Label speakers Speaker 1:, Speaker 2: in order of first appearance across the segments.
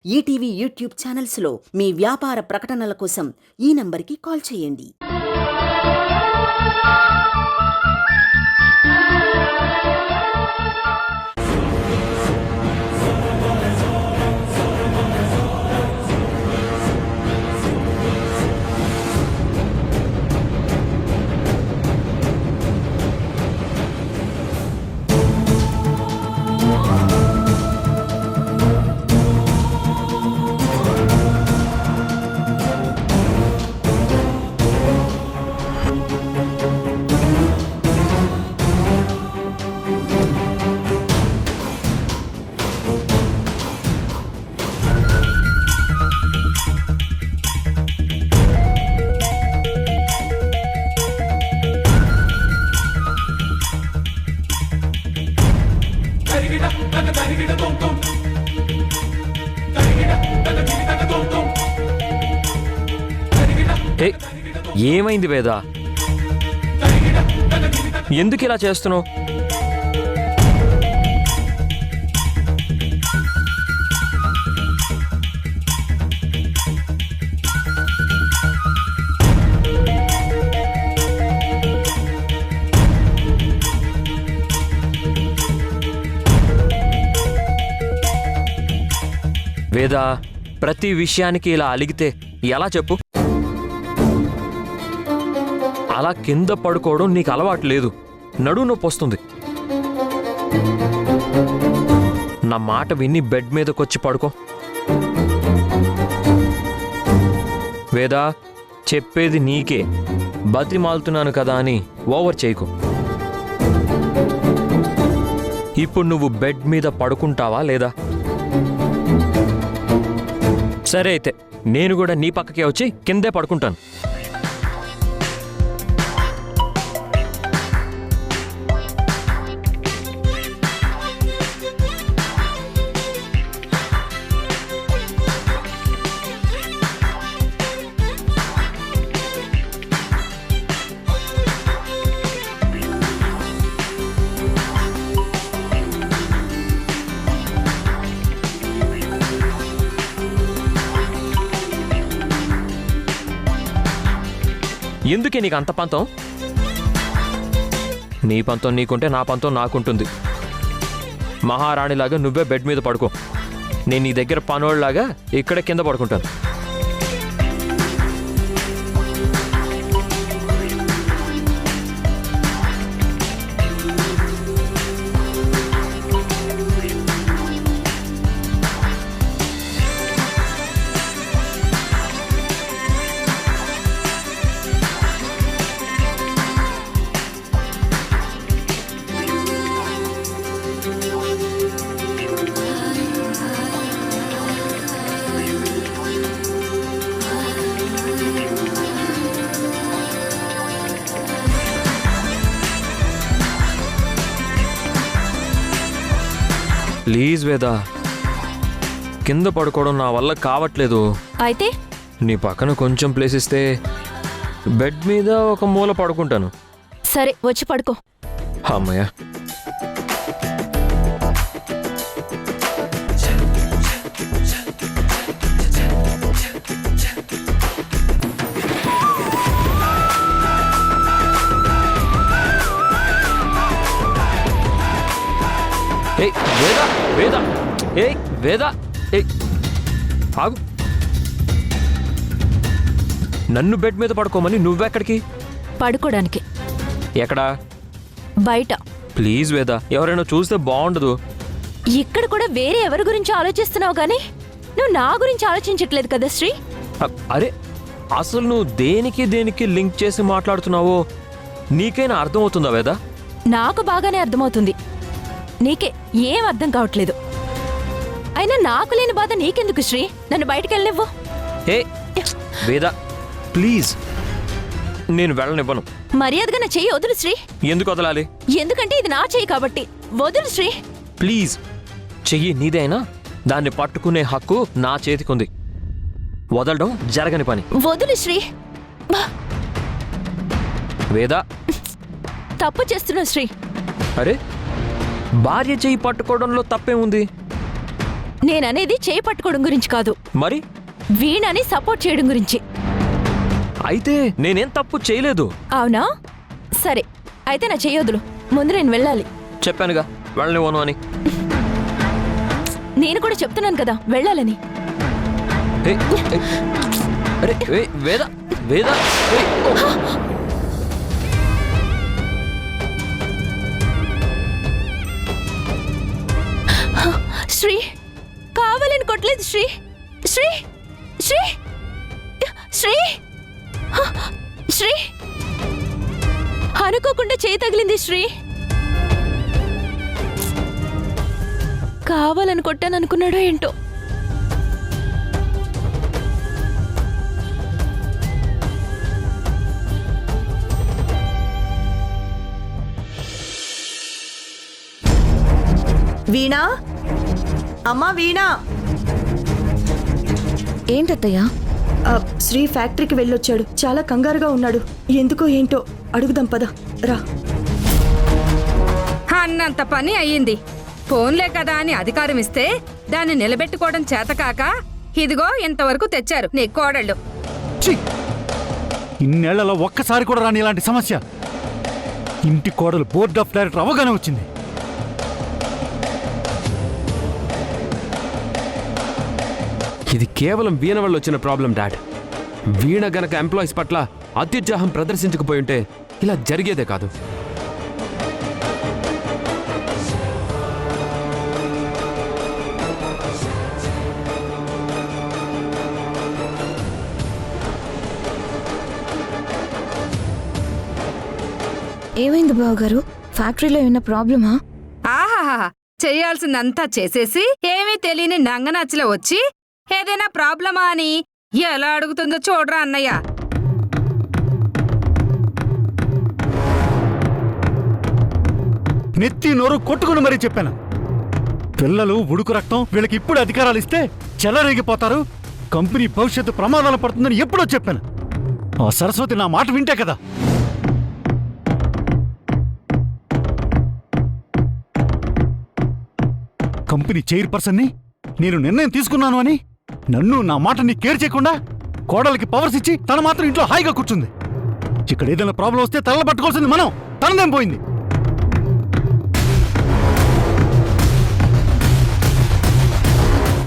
Speaker 1: ETV YouTube ఛానల్స్లో మీ వ్యాపార ప్రకటనల కోసం ఈ నంబర్కి కాల్ చేయండి.
Speaker 2: ఏమైంది వేద? ఎందుకు ఇలా చేస్తున్నావు? వేద, ప్రతి విషయానికి ఇలా అలిగితే ఎలా చెప్పు? అలా కింద పడుకోవడం నీకు అలవాటు లేదు. నడుము నొప్పి వస్తుంది. నా మాట విని బెడ్ మీదకొచ్చి పడుకో. వేదా, చెప్పేది నీకే. బతిమాలుతున్నాను కదా అని ఓవర్ చేయకు. ఇప్పుడు నువ్వు బెడ్ మీద పడుకుంటావా లేదా? సరే అయితే నేను కూడా నీ పక్కకే వచ్చి కిందే పడుకుంటాను. ఎందుకే నీకు అంత పంతం? నీ పంతం నీకుంటే నా పంతం నాకుంటుంది. మహారాణిలాగా నువ్వే బెడ్ మీద పడుకో. నేను నీ దగ్గర పనోళ్ళలాగా ఇక్కడ కింద పడుకుంటాను. ప్లీజ్ వేదా, కింద పడుకోవడం నా వల్ల కావట్లేదు.
Speaker 3: అయితే
Speaker 2: నీ పక్కన కొంచెం ప్లేస్ ఇస్తే బెడ్ మీద ఒక మూల పడుకుంటాను.
Speaker 3: సరే, వచ్చి పడుకో.
Speaker 2: అమ్మయ్య. ఏయ్ వేద, వేద, ఏయ్ వేద, ఏయ్ ఆగు. నన్ను బెడ్ మీద పడుకోమని నువ్వెక్కడికి?
Speaker 3: పడుకోడానికి.
Speaker 2: ఎక్కడా?
Speaker 3: బయట.
Speaker 2: ప్లీజ్ వేద, ఎవరైనా చూస్తే బాగుండదు.
Speaker 3: ఇక్కడ కూడా వేరే ఎవరి గురించి ఆలోచిస్తున్నావు గానీ నువ్వు నా గురించి ఆలోచించట్లేదు కదా శ్రీ.
Speaker 2: అరే, అసలు నువ్వు దేనికి లింక్ చేసి మాట్లాడుతున్నావో నీకైనా అర్థమవుతుందా వేద?
Speaker 3: నాకు బాగానే అర్థమవుతుంది. నీకే ఏం అర్థం కావట్లేదు. అయినా నాకు లేని బాధ నీకెందుకు శ్రీ? నన్ను బయటికి వెళ్ళనివ్వు.
Speaker 2: ఏ వేద, ప్లీజ్, నేను వెళ్ళనివ్వను.
Speaker 3: మర్యాదగా నా చెయ్యి వదులు శ్రీ.
Speaker 2: ఎందుకు వదలాలి?
Speaker 3: ఎందుకంటే ఇది నా చెయ్యి కాబట్టి. వదులు శ్రీ.
Speaker 2: ప్లీజ్, చెయ్యి నీదైనా దాన్ని పట్టుకునే హక్కు నా చేతికుంది. వదలడం జరగని పని.
Speaker 3: వదులు శ్రీ.
Speaker 2: వేద,
Speaker 3: తప్పు చేస్తున్నావు శ్రీ.
Speaker 2: అరే, భార్య చెయ్యి పట్టుకోవడంలో తప్పే ఉంది?
Speaker 3: నేననేది చేయి పట్టుకోవడం గురించి కాదు,
Speaker 2: మరి
Speaker 3: వీణని సపోర్ట్ చేయడం గురించి.
Speaker 2: అయితే నేనేం తప్పు చేయలేదు.
Speaker 3: అవునా? సరే, అయితే నా చెయ్యొద్దులు. ముందు నేను వెళ్ళాలి.
Speaker 2: చెప్పానుగా వెళ్ళనివ్వను అని.
Speaker 3: నేను కూడా చెప్తున్నాను కదా వెళ్ళాలని.
Speaker 2: ఏ, ఏ, అరే ఏ, వేద వేద ఏ, ఓ.
Speaker 3: శ్రీ, కావాలని కొట్టలేదు శ్రీ. శ్రీ శ్రీ శ్రీ శ్రీ అనుకోకుండా చేయి తగిలింది శ్రీ. కావాలని కొట్టాననుకున్నాడో ఏంటో.
Speaker 4: వీణా, అమ్మా వీణా.
Speaker 3: ఏంటత్తయ్యా?
Speaker 4: శ్రీ ఫ్యాక్టరీకి వెళ్ళొచ్చాడు. చాలా కంగారుగా ఉన్నాడు. ఎందుకో ఏంటో అడుగుదాం పద. రా.
Speaker 5: అన్నంత పని అయ్యింది. ఫోన్లే కదా అని అధికారం ఇస్తే దాన్ని నిలబెట్టుకోవడం చేతకాక ఇదిగో ఇంతవరకు తెచ్చారు నీ కోడళ్ళు.
Speaker 6: ఛీ! ఇన్నేళ్లలో ఒక్కసారి కూడా రాని ఇలాంటి సమస్య ఇంటి కోడలు బోర్డ్ ఆఫ్ డైరెక్టర్ అవగానే వచ్చింది.
Speaker 7: ఇది కేవలం వీణ వల్ల వచ్చిన ప్రాబ్లం డాడ్. వీణ గనక ఎంప్లాయీస్ పట్ల అత్యుత్సాహం ప్రదర్శించకపోయి ఉంటే ఇలా జరిగేదే కాదు.
Speaker 8: ఏమైంది బావగారు? ఫ్యాక్టరీలో ఏమైనా ప్రాబ్లమా?
Speaker 5: ఆహాహా, చెయ్యాల్సిందంతా చేసేసి ఏమీ తెలియని నంగనచ్చలో వచ్చి ఏదైనా ప్రాబ్లమా అని ఎలా అడుగుతుందో చూడరా అన్నయ్య.
Speaker 6: నెత్తి నోరు కొట్టుకుని మరీ చెప్పాను. పిల్లలు ఉడుకు రక్తం, వీళ్ళకి ఇప్పుడు అధికారాలు ఇస్తే చెలరేగిపోతారు, కంపెనీ భవిష్యత్తు ప్రమాదాలు పడుతుందని ఎప్పుడో చెప్పాను. ఆ సరస్వతి నా మాట వింటే కదా. కంపెనీ చైర్పర్సన్ని నేను నిర్ణయం తీసుకున్నాను అని నన్ను నా మాటని కేర్ చేయకుండా కోడలికి పవర్స్ ఇచ్చి తన మాత్రం ఇంట్లో హాయిగా కూర్చుంది. ఇక్కడ ఏదైనా ప్రాబ్లం వస్తే తల పట్టుకోవాల్సింది మనం, తనదేం పోయింది.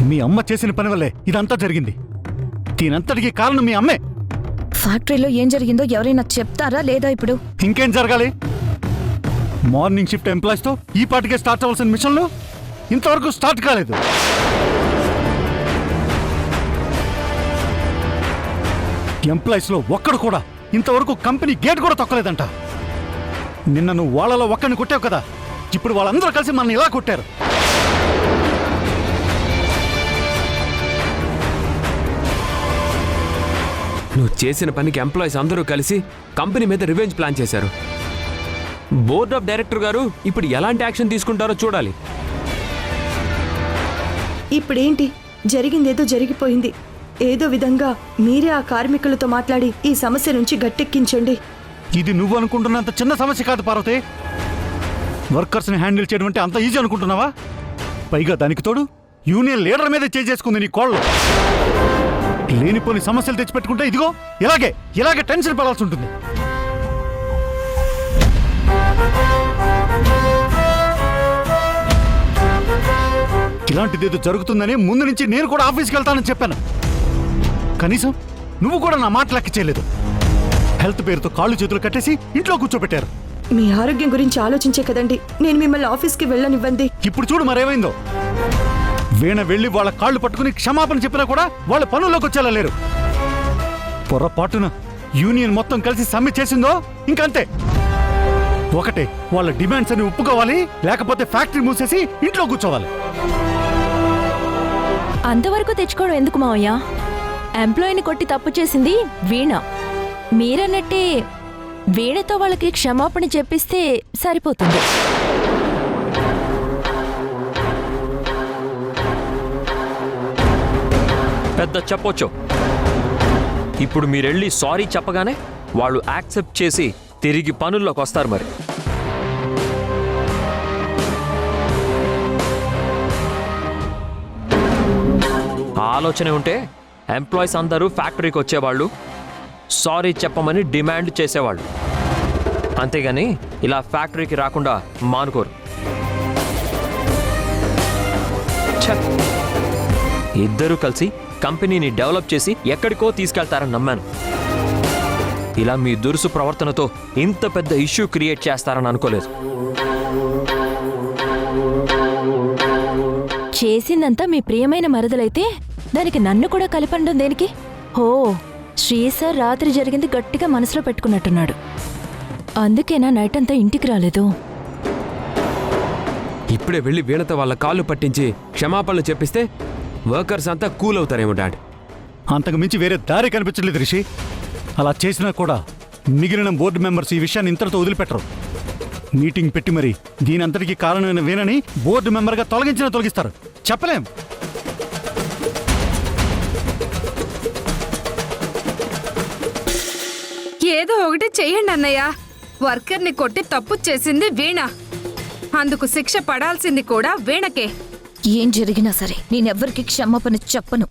Speaker 6: మీ అమ్మ చేసిన పని వల్లే ఇదంతా జరిగింది. దీనంతటికీ కారణం మీ అమ్మే.
Speaker 8: ఫ్యాక్టరీలో ఏం జరిగిందో ఎవరైనా చెప్తారా లేదా? ఇప్పుడు
Speaker 6: ఇంకేం జరగాలి? మార్నింగ్ షిఫ్ట్ ఎంప్లాయీస్తో ఈ పాటికే స్టార్ట్ అవ్వాల్సిన మిషన్లు ఇంతవరకు స్టార్ట్ కాలేదు. ఎంప్లాయీస్లో ఒక్కడు కూడా ఇంతవరకు కంపెనీ గేట్ కూడా తొక్కలేదంట. నిన్న నువ్వు వాళ్ళలో ఒక్కడిని కొట్టావు కదా, ఇప్పుడు వాళ్ళందరూ కలిసి మనల్ని ఇలా కొట్టారు.
Speaker 7: నువ్వు చేసిన పనికి ఎంప్లాయీస్ అందరూ కలిసి కంపెనీ మీద రివెంజ్ ప్లాన్ చేశారు. బోర్డ్ ఆఫ్ డైరెక్టర్ గారు ఇప్పుడు ఎలాంటి యాక్షన్ తీసుకుంటారో చూడాలి.
Speaker 4: ఇప్పుడేంటి, జరిగిందేదో జరిగిపోయింది. ఏదో విధంగా మీరే ఆ కార్మికులతో మాట్లాడి ఈ సమస్య నుంచి గట్టెక్కించండి.
Speaker 6: ఇది నువ్వు అనుకుంటున్నంత చిన్న సమస్య కాదు పార్వతి. వర్కర్స్ని హ్యాండిల్ చేయడం అంటే అంత ఈజీ అనుకుంటున్నావా? పైగా దానికి తోడు యూనియన్ లీడర్ మీద చేసుకుంది నీ కోళ్ళు. లేనిపోని సమస్యలు తెచ్చిపెట్టుకుంటే ఇదిగో ఇలాగే టెన్షన్ పడాల్సి ఉంటుంది. ఇలాంటిదేదో జరుగుతుందని ముందు నుంచి నేను కూడా ఆఫీస్కి వెళ్తానని చెప్పాను. కనీసం నువ్వు కూడా నా మాట లెక్క చేయలేదు. హెల్త్ పేరుతో కాళ్ళు చేతులు కట్టేసి ఇంట్లో కూర్చోబెట్టారు.
Speaker 4: మీ ఆరోగ్యం గురించి ఆలోచించే కదండి నేను మిమ్మల్ని ఆఫీస్కి వెళ్ళనివ్వండి.
Speaker 6: ఇప్పుడు చూడు మరేమైందో. వీణ వెళ్ళి వాళ్ళ కాళ్ళు పట్టుకుని క్షమాపణ చెప్పినా కూడా వాళ్ళ పనుల్లోకి వచ్చేలా లేరు. పొరపాటున యూనియన్ మొత్తం కలిసి సమ్మె చేసిందో ఇంకంతే. ఒకటే, వాళ్ళ డిమాండ్స్ అని ఒప్పుకోవాలి, లేకపోతే ఫ్యాక్టరీ మూసేసి ఇంట్లో కూర్చోవాలి.
Speaker 3: అంతవరకు తెచ్చుకోవడం ఎందుకు మావయ్య? ఎంప్లాయీని కొట్టి తప్పు చేసింది వీణ. మీరన్నట్టే వీణతో వాళ్ళకి క్షమాపణ చెప్పిస్తే సరిపోతుంది.
Speaker 2: పెద్ద చెప్పొచ్చు. ఇప్పుడు మీరెళ్ళి సారీ చెప్పగానే వాళ్ళు యాక్సెప్ట్ చేసి తిరిగి పనుల్లోకి వస్తారు. మరి ఆలోచన ఉంటే ఎంప్లాయీస్ అందరూ ఫ్యాక్టరీకి వచ్చేవాళ్ళు, సారీ చెప్పమని డిమాండ్ చేసేవాళ్ళు. అంతేగాని ఇలా ఫ్యాక్టరీకి రాకుండా మానుకోరు. ఛ! ఇద్దరూ కలిసి కంపెనీని డెవలప్ చేసి ఎక్కడికో తీసుకెళ్తారని నమ్మాను. ఇలా మీ దురుసు ప్రవర్తనతో ఇంత పెద్ద ఇష్యూ క్రియేట్ చేస్తారని అనుకోలేదు.
Speaker 3: చేసిందంతా మీ ప్రియమైన మరదలైతే దానికి నన్ను కూడా కలిపండం దేనికి? ఓ, శ్రీ సార్ రాత్రి జరిగింది గట్టిగా మనసులో పెట్టుకున్నట్టున్నాడు. అందుకేనా నైట్ అంతా ఇంటికి రాలేదు.
Speaker 7: ఇప్పుడే వెళ్ళి వీణతో వాళ్ళ కాళ్ళు పట్టించి క్షమాపణలు చెప్పిస్తే వర్కర్స్ అంతా కూల్ అవుతారేమో డాడ్.
Speaker 6: అంతకు మించి వేరే దారి కనిపించలేదు రిషి. అలా చేసినా కూడా మిగిలిన బోర్డు మెంబర్స్ ఈ విషయాన్ని ఇంతటితో వదిలిపెట్టరు. మీటింగ్ పెట్టి మరి దీని అంతటికి కారణమైన వీణని బోర్డు మెంబర్గా తొలగిస్తారు. చెప్పలేం.
Speaker 5: ఏదో ఒకటి చెయ్యండి అన్నయ్య. వర్కర్ని కొట్టి తప్పు చేసింది వీణ, అందుకు శిక్ష పడాల్సింది కూడా వీణకే.
Speaker 8: ఏం జరిగినా సరే నేనెవ్వరికి క్షమాపణ చెప్పను.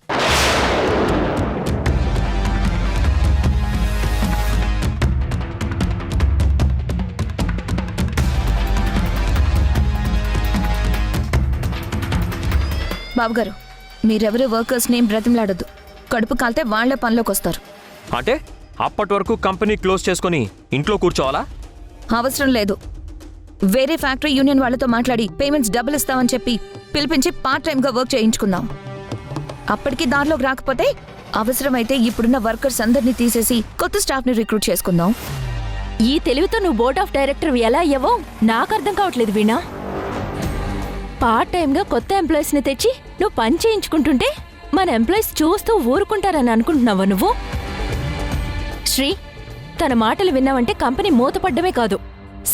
Speaker 8: బాబుగారు, మీరెవరు వర్కర్స్ నేమ్ బ్రతిమలాడద్దు. కడుపు కాలితే వాళ్లే పనిలోకి వస్తారు.
Speaker 2: అంటే అప్పటి వరకు కంపెనీ క్లోజ్ చేసుకొని ఇంట్లో కూర్చోవాలా?
Speaker 8: అవసరం లేదు. వేరే ఫ్యాక్టరీ యూనియన్ వాళ్ళతో మాట్లాడి పేమెంట్స్ డబుల్ ఇస్తామని చెప్పి పిలిపించి పార్ట్ టైంగా వర్క్ చేయించుకుందాం. అప్పటికి దారిలోకి రాకపోతే అవసరమైతే ఇప్పుడున్న వర్కర్స్ అందరినీ తీసేసి కొత్త స్టాఫ్ని రిక్రూట్ చేసుకుందాం.
Speaker 3: ఈ తెలివితో నువ్వు బోర్డ్ ఆఫ్ డైరెక్టర్ ఎలా అయ్యావో నాకు అర్థం కావట్లేదు వీణా. పార్ట్ టైంగా కొత్త ఎంప్లాయీస్ని తెచ్చి నువ్వు పని చేయించుకుంటుంటే మన ఎంప్లాయీస్ చూస్తూ ఊరుకుంటారని అనుకుంటున్నావా నువ్వు? శ్రీ, తన మాటలు విన్నావంటే కంపెనీ మూతపడ్డమే కాదు,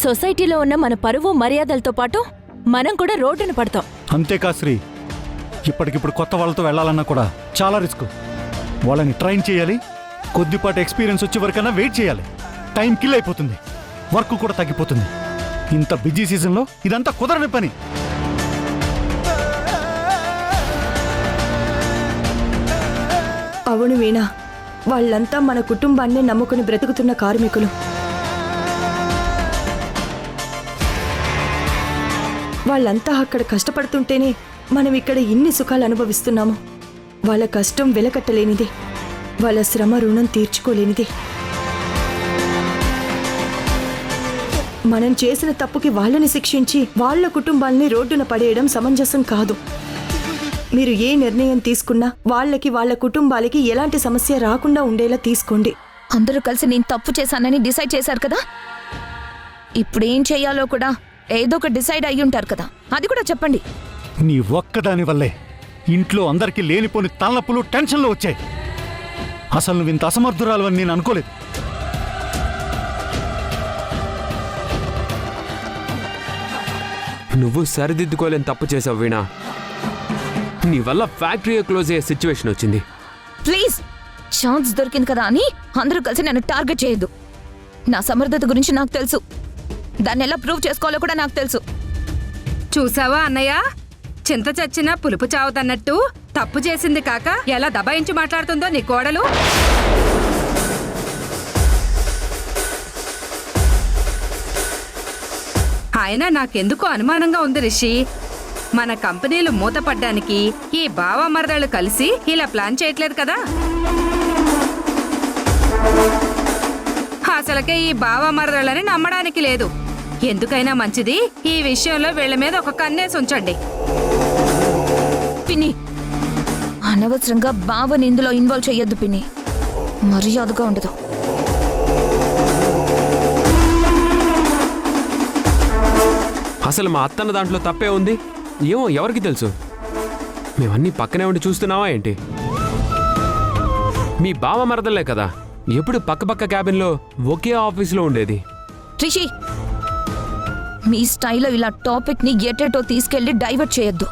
Speaker 3: సొసైటీలో ఉన్న మన పరువు మర్యాదలతో పాటు మనం కూడా రోడ్డున పడతాం.
Speaker 6: అంతేకా శ్రీ, ఇప్పటికిప్పుడు కొత్త వాళ్ళతో వెళ్ళాలన్నా కూడా చాలా రిస్క్. వాళ్ళని ట్రైన్ చేయాలి, కొద్దిపాటి ఎక్స్పీరియన్స్ వచ్చే వరకన్నా వెయిట్ చేయాలి. టైం కిల్ అయిపోతుంది, వర్క్ కూడా తగ్గిపోతుంది. ఇంత బిజీ సీజన్లో ఇదంతా కుదరని పని.
Speaker 4: అవును వీణా, వాళ్ళంతా మన కుటుంబాన్నే నమ్ముకుని బ్రతుకుతున్న కార్మికులు. వాళ్ళంతా అక్కడ కష్టపడుతుంటేనే మనం ఇక్కడ ఇన్ని సుఖాలు అనుభవిస్తున్నాము. వాళ్ళ కష్టం వెలకట్టలేనిది, వాళ్ళ శ్రమ రుణం తీర్చుకోలేనిది. మనం చేసిన తప్పుకి వాళ్ళని శిక్షించి వాళ్ళ కుటుంబాల్ని రోడ్డున పడేయడం సమంజసం కాదు. మీరు ఏ నిర్ణయం తీసుకున్నా వాళ్ళకి వాళ్ళ కుటుంబాలకి ఎలాంటి సమస్య రాకుండా ఉండేలా తీసుకోండి.
Speaker 8: అందరూ కలిసి నేను తప్పు చేశానని డిసైడ్ చేశారు కదా, ఇప్పుడేం చెయ్యాలో కూడా ఏదో ఒక డిసైడ్ అయ్యి ఉంటారు కదా, అది కూడా చెప్పండి.
Speaker 6: నీ ఒక్కదాని వల్లే ఇంట్లో అందరికీ లేనిపోని తలనొప్పులు, టెన్షన్లు వచ్చాయి. అసలు నువ్వు ఇంత అసమర్థురాలు అని నేను అనుకోలేదు.
Speaker 7: నువ్వు సరిదిద్దుకోలేని తప్పు చేసావు వీణా. నీ వల్ల ఫ్యాక్టరీ క్లోజ్ అయ్యే సిచ్యువేషన్ వచ్చింది.
Speaker 8: ప్లీజ్, ఛాన్స్ దొరికింది కదా అని అందరూ కలిసి నన్ను టార్గెట్ చేయొద్దు. నా సమర్థత గురించి నాకు తెలుసు, దాన్ని ఎలా ప్రూవ్ చేసుకోవాలో కూడా నాకు తెలుసు.
Speaker 5: చూసావా అన్నయ్య, చింత చచ్చినా పులుపు చావదన్నట్టు తప్పు చేసింది కాక ఎలా దబాయించి మాట్లాడుతుందో నీ కోడలు. అయినా నాకెందుకో అనుమానంగా ఉంది రిషి. మన కంపెనీలు మూతపడ్డానికి ఈ బావ మరదళ్ళు కలిసి ఇలా ప్లాన్ చేయట్లేదు కదా? అసలకే ఈ బావ మరదళ్ళని నమ్మడానికి లేదు. ఎందుకైనా మంచిది ఈ విషయంలో వీళ్ళ మీద ఒక కన్నేసి ఉంచండి.
Speaker 8: పిన్ని, అనవసరంగా బావని ఇందులో ఇన్వాల్వ్ చెయ్యొద్దు పిన్ని, మర్యాదగా ఉండదు.
Speaker 7: అసలు మా అత్తన్న దాంట్లో తప్పే ఉంది ఏమో, ఎవరికి తెలుసు? మేమన్నీ పక్కనే ఉండి చూస్తున్నావా ఏంటి? మీ బావ మరదలే కదా, ఎప్పుడు పక్కపక్క క్యాబిన్లో ఒకే ఆఫీస్లో ఉండేది.
Speaker 8: రిషి, మీ స్టైల్లో ఇలా టాపిక్ని ఎటేటో తీసుకెళ్లి డైవర్ట్ చేయొద్దు.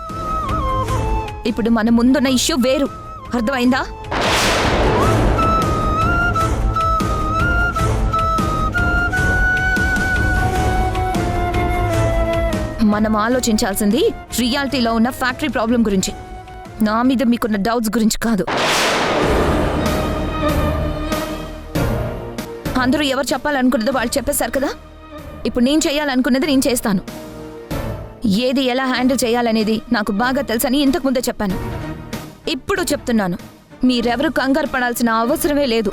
Speaker 8: ఇప్పుడు మన ముందున్న ఇష్యూ వేరు, అర్థమైందా? మనం ఆలోచించాల్సింది రియాలిటీలో ఉన్న ఫ్యాక్టరీ ప్రాబ్లం గురించి. నా మీద మీకున్న డౌట్స్ గురించి కాదు. అందరూ ఎవరు చెప్పాలనుకున్నదో వాళ్ళు చెప్పేశారు కదా. ఇప్పుడు నేను చేయాలనుకున్నది నేను చేస్తాను. ఏది ఎలా హ్యాండిల్ చేయాలనేది నాకు బాగా తెలుసని ఇంతకు ముందే చెప్పాను. ఇప్పుడు చెప్తున్నాను, మీరెవరు కంగారు పడాల్సిన అవసరమే లేదు.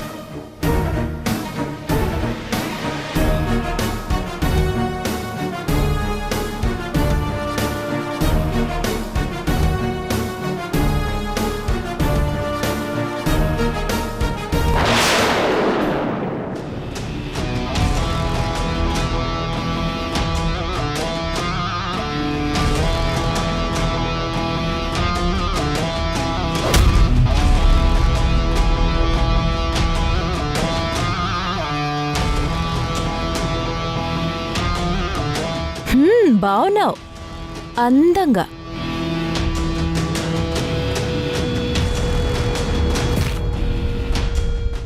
Speaker 3: బావున్నావు అందంగా.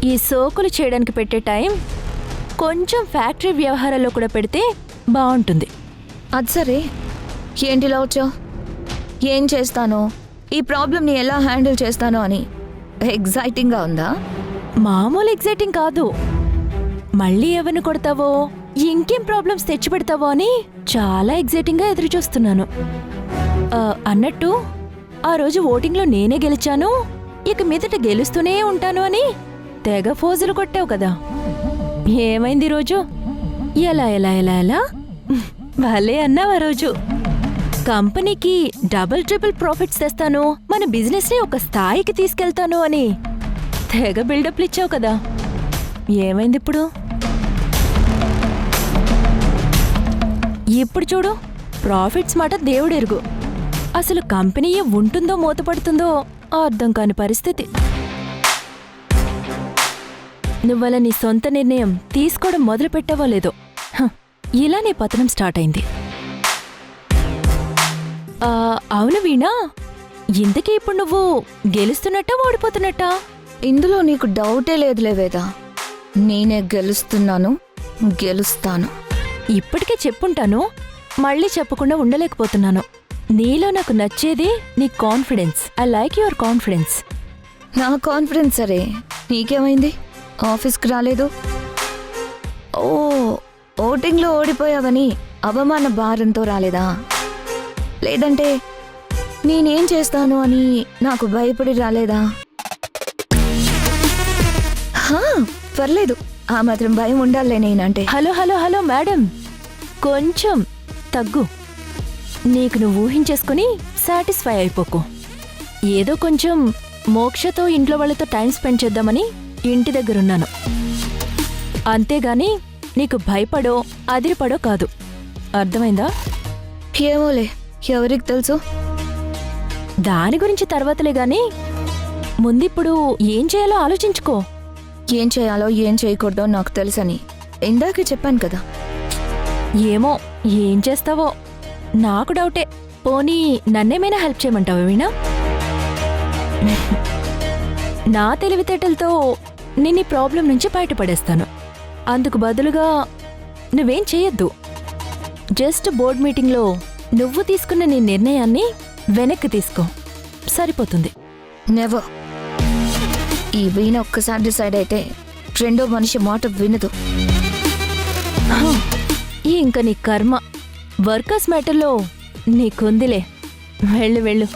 Speaker 3: ఈ సోకులు చేయడానికి పెట్టే టైం కొంచెం ఫ్యాక్టరీ వ్యవహారాల్లో కూడా పెడితే బాగుంటుంది.
Speaker 8: అది సరే, ఏంటిలా వచ్చావు? ఏం చేస్తానో, ఈ ప్రాబ్లమ్ని ఎలా హ్యాండిల్ చేస్తానో అని ఎగ్జైటింగ్గా ఉందా?
Speaker 3: మామూలు ఎగ్జైటింగ్ కాదు. మళ్ళీ ఎవరిని కొడతావో, ఇంకేం ప్రాబ్లమ్స్ తెచ్చిపెడతావో అని చాలా ఎగ్జైటింగ్గా ఎదురు చూస్తున్నాను. అన్నట్టు ఆ రోజు ఓటింగ్లో నేనే గెలిచాను, ఇక మీదట గెలుస్తూనే ఉంటాను అని తెగ ఫోజులు కొట్టావు కదా. ఏమైంది రోజు? ఎలా ఎలా ఎలా ఎలా భలే అన్నావు ఆ రోజు. కంపెనీకి డబుల్ ట్రిపుల్ ప్రాఫిట్స్ తెస్తాను, మన బిజినెస్ని ఒక స్థాయికి తీసుకెళ్తాను అని తెగ బిల్డప్లు ఇచ్చావు కదా. ఏమైంది ఇప్పుడు? ఇప్పుడు చూడు, ప్రాఫిట్స్ మాట దేవుడెరుగు. అసలు కంపెనీ ఉంటుందో మూతపడుతుందో అర్థం కాని పరిస్థితి. నువ్వలా నీ సొంత నిర్ణయం తీసుకోవడం మొదలు పెట్టావో లేదో, ఇలా నీ పతనం స్టార్ట్ అయింది. అవును వీణా, ఇంతకీ ఇప్పుడు నువ్వు గెలుస్తున్నట్టా ఓడిపోతున్నట్టా?
Speaker 8: ఇందులో నీకు డౌటే లేదులే వేదా, నేనే గెలుస్తున్నాను, గెలుస్తాను.
Speaker 3: ఇప్పటికే చెప్పుంటాను, మళ్ళీ చెప్పకుండా ఉండలేకపోతున్నాను. నీలో నాకు నచ్చేది నీ confidence. I like your confidence.
Speaker 8: నా కాన్ఫిడెన్స్ సరే, నీకేమైంది? ఆఫీస్కి రాలేదు? ఓ, ఓటింగ్లో ఓడిపోయావని అవమాన భారంతో రాలేదా? లేదంటే నేనేం చేస్తాను అని నాకు భయపడి రాలేదా? పర్లేదు, ఆ మాత్రం భయం ఉండాలే నేనంటే.
Speaker 3: హలో హలో హలో మేడం, కొంచెం తగ్గు. నీకు నువ్వు ఊహించేసుకుని సాటిస్ఫై అయిపోకు. ఏదో కొంచెం మోక్షతో ఇంట్లో వాళ్ళతో టైం స్పెండ్ చేద్దామని ఇంటి దగ్గరున్నాను. అంతేగాని నీకు భయపడో అదిరిపడో కాదు. అర్థమైందా?
Speaker 8: ఏమోలే, ఎవరికి తెలుసు.
Speaker 3: దాని గురించి తర్వాతలే గాని ముందిప్పుడు ఏం చేయాలో ఆలోచించుకో.
Speaker 8: ఏం చేయాలో ఏం చేయకూడదో నాకు తెలుసని ఇందాకే చెప్పాను కదా.
Speaker 3: ఏమో ఏం చేస్తావో నాకు డౌటే. పోనీ నన్నేమైనా హెల్ప్ చేయమంటావా వీణా? నా తెలివితేటలతో నేను ఈ ప్రాబ్లం నుంచి బయటపడేస్తాను. అందుకు బదులుగా నువ్వేం చేయొద్దు. జస్ట్ బోర్డ్ మీటింగ్లో నువ్వు తీసుకున్న నీ నిర్ణయాన్ని వెనక్కి తీసుకో, సరిపోతుంది.
Speaker 8: నెవర్. ఈ వీణ ఒక్కసారి డిసైడ్ అయితే రెండో మనిషి మాట వినదు.
Speaker 3: ఇంక నీ కర్మ. వర్కర్స్ మ్యాటర్లో నీకుందిలే. వెళ్ళు వెళ్ళు.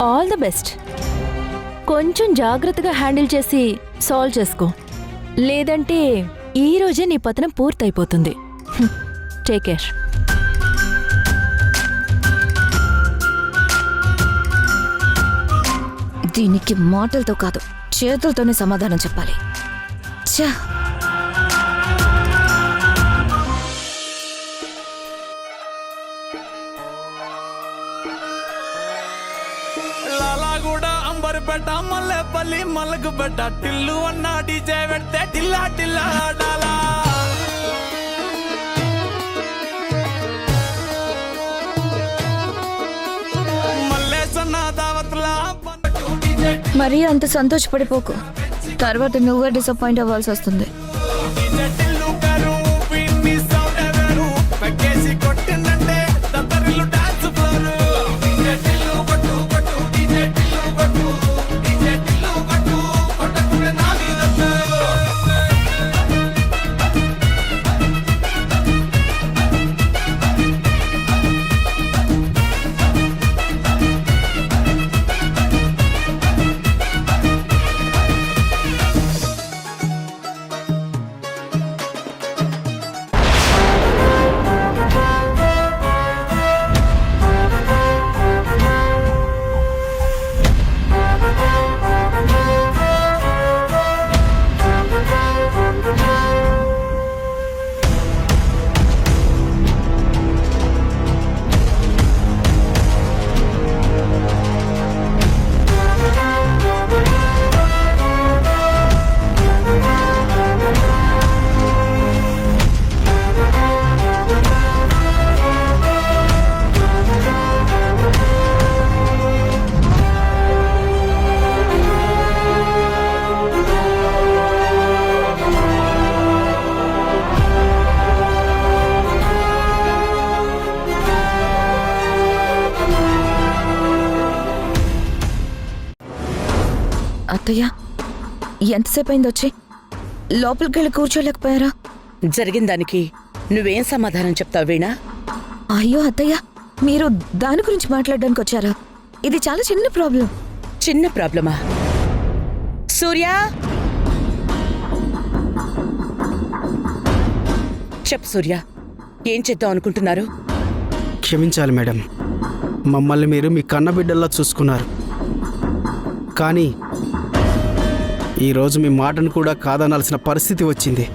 Speaker 3: All the best. కొంచెం జాగ్రత్తగా హ్యాండిల్ చేసి సాల్వ్ చేసుకో, లేదంటే ఈ రోజే నీ పతనం పూర్తయిపోతుంది. Take care.
Speaker 8: దీనికి మాటలతో కాదు, చేతులతోనే సమాధానం చెప్పాలి. ఛా!
Speaker 9: లాలాగూడ అంబర్పేట మల్లెపల్లి మల్లకుపేట టిల్లు అన్న డీజే పెడితే టిల్లా టిల్లా ఆడాలా. మల్లేసన్న దావత్లా
Speaker 8: మరీ అంత సంతోషపడిపోకు, తర్వాత నువ్వే డిసప్పాయింట్ అవ్వాల్సి వస్తుంది.
Speaker 9: టిల్లు గారు పిన్ని సౌండ్ ఎవరు పక్కేసి కొట్టిందంటే
Speaker 8: అత్తయ్య ఎంతసేపు అయింది వచ్చి లోపలికి వెళ్ళి కూర్చోలేకపోయారా?
Speaker 1: జరిగిన దానికి నువ్వేం సమాధానం చెప్తావు వీణా?
Speaker 8: అయ్యో అత్తయ్య, మీరు దాని గురించి మాట్లాడడానికి వచ్చారా? ఇది చాలా చిన్న ప్రాబ్లం.
Speaker 1: చిన్న ప్రాబ్లమా? సూర్య, చెప్పు సూర్య, ఏం చేద్దాం అనుకుంటున్నారు?
Speaker 10: క్షమించాలి మేడం, మమ్మల్ని మీరు మీ కన్నబిడ్డల్లా చూసుకున్నారు. కానీ ఈరోజు మీ మాటను కూడా కాదనాల్సిన పరిస్థితి వచ్చింది.